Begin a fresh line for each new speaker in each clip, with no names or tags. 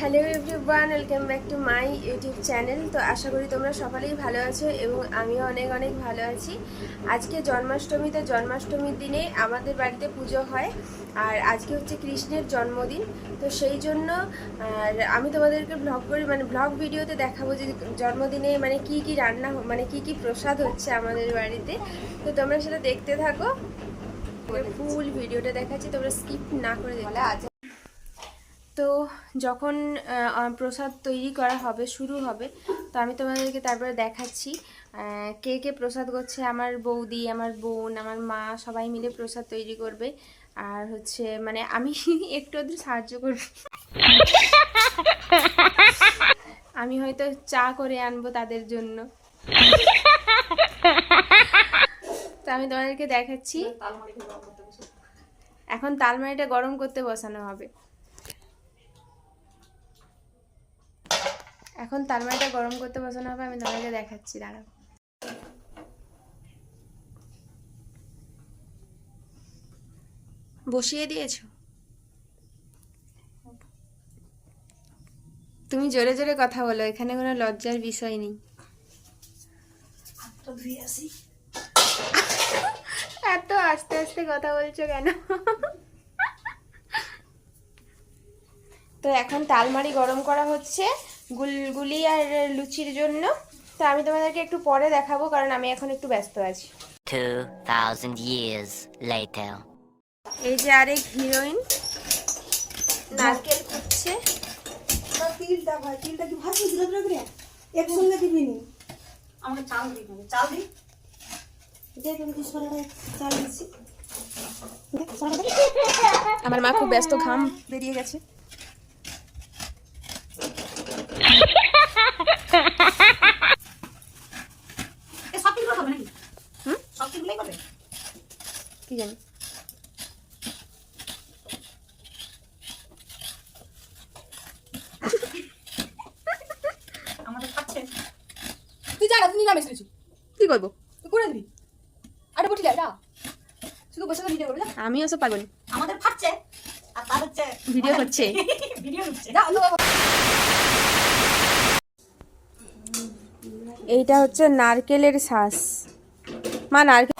Hello everyone, welcome back to my YouTube channel. তো আশা করি তোমরা সকলেই ভালো আছো এবং আমিও অনেক অনেক ভালো আছি। আজকে জন্মাষ্টমী, তো জন্মাষ্টমীর দিনে আমাদের বাড়িতে পুজো হয় আর আজকে হচ্ছে কৃষ্ণের জন্মদিন। তো সেই জন্য আমি তোমাদেরকে ব্লগ ভিডিওতে দেখাবো যে জন্মদিনে কি কি রান্না, কি কি প্রসাদ হচ্ছে আমাদের বাড়িতে। তো তোমরা সেটা দেখতে থাকো, ফুল ভিডিওটা দেখাচ্ছি, তোমরা স্কিপ না করে দেখো। তো যখন প্রসাদ তৈরি করা হবে, শুরু হবে, তো আমি তোমাদেরকে তারপরে দেখাচ্ছি কে কে প্রসাদ করছে। আমার বৌদি, আমার বোন, আমার মা সবাই মিলে প্রসাদ তৈরি করবে। আর হচ্ছে আমি একটু আধটু সাহায্য করব, আমি হয়তো চা করে আনবো তাদের জন্য। তো আমি তোমাদেরকে দেখাচ্ছি। এখন তালমারিটা গরম করতে বসানো হবে। এখন তালমারিটা গরম করতে বসানো হবে, আমি তোমাকে দেখাচ্ছি, দাঁড়াও। বসিয়ে দিয়েছো? তুমি জোরে জোরে কথা বলো, এখানে কোনো লজ্জার বিষয় নেই। এত আস্তে আস্তে কথা বলছো কেন? তো এখন তালমারি গরম করা হচ্ছে গুলগুলি আর লুচির জন্য। তো আমি তোমাদেরকে একটু পরে দেখাবো, কারণ আমি এখন একটু ব্যস্ত আছি।
2000 years later.
এই যে আরেক হিরোইন নারকেল কুচ্ছে।
তিলটা ভাই, তিলটা কি ভাত দিছিল রে? একসঙ্গে দিবি নি, আমাকে চাল দিবি, চাল দি দে, তুমি কি সরাটা চাল দিছি।
আমার মা খুব ব্যস্ত, ঘাম বেরিয়ে গেছে।
এ সব তিল হবে নাকি? সব তিলগুলোই করবে
কি জানি।
আমাদের খাচ্ছে। তুই যা, তুই নিরামিষ কিছু
কি করবো?
তুই করে দিবি। আরে বটি যা, শুধু বসে ভিডিও করবি।
আমি ওসব পারবো না।
আমাদের খাচ্ছে আর তার হচ্ছে
ভিডিও হচ্ছে,
ভিডিও হচ্ছে। যা
এইটা হচ্ছে নারকেলের শ্বাস। মা নারকেল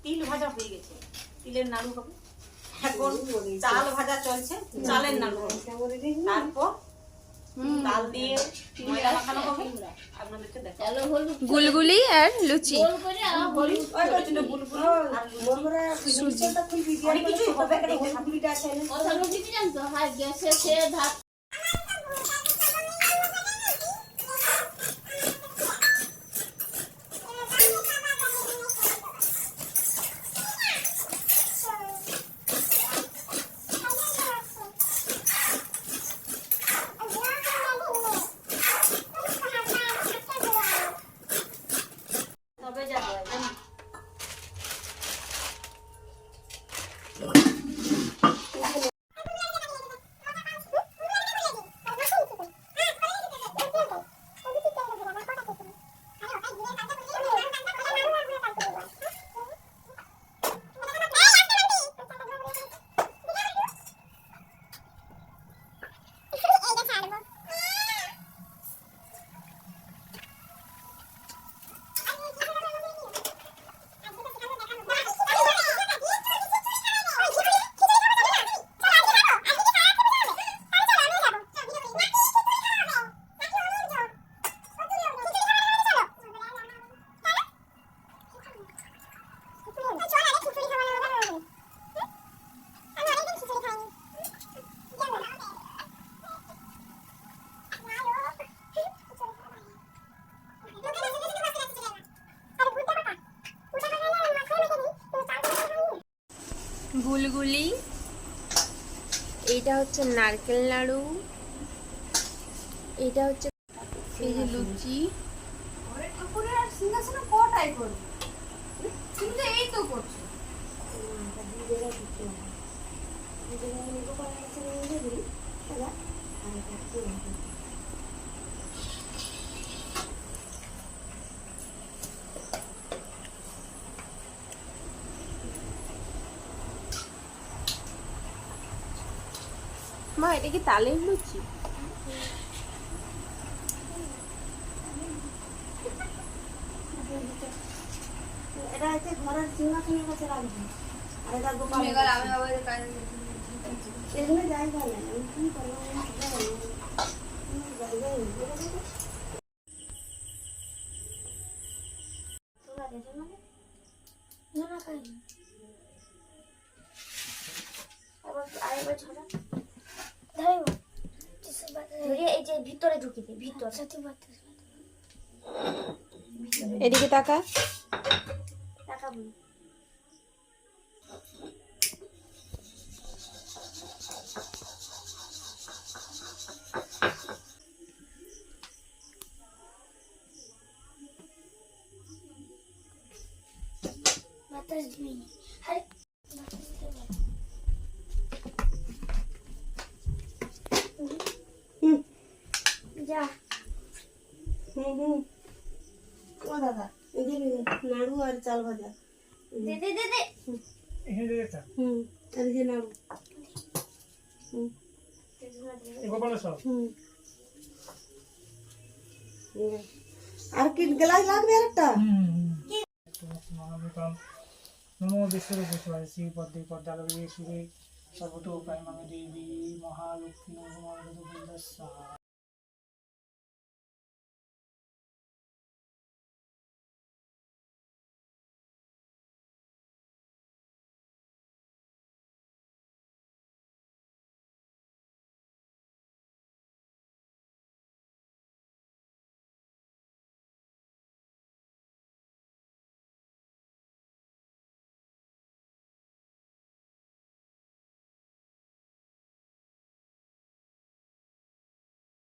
তিল ভাজা হয়ে গেছে, তিলের নাড়ু হবে। এখন চাল ভাজা চলছে, চালের নাড়ু হবে। তারপর তাল দিয়ে ময়দা মাখানো হবে। আপনাদেরকে দেখাবো
গুলগুলি আর লুচি।
অনেক কিছুই হবে।
গুলগুলি, এইটা হচ্ছে নারকেল নাড়ু, এইটা হচ্ছে এই যে লুচি।
ঠাকুরের সিংহাসনে কটাই করবে, কিন্তু এই তো করছে।
মা এটা কি তালের লুচি?
এটা হচ্ছে ঘরের সিংহাসনের কাছে রাখবি, আর এটা দোকানে এখানে জায়গা নেই, আমি কি করবো?
এই যে ভিতরে ঢুকি দিই, ভিতরে
এদিকে তাকা।
তাকাবো। বাতাস দিবি। আরে বাতাস দিবি। যা
ও দাদা, এই যে নাড়ু আর চাল ভাজা।
দে দে দে দে।
আর এই যে নাড়ু। আর কি গ্লাস লাগবে আরেকটা?
নমো বিশ্বরূপেশ্বরায় শ্রী পদ্মে পদ্মালয়ে শিবে সর্বতো প্রাইমামে দেবী মহালক্ষ্মী নমো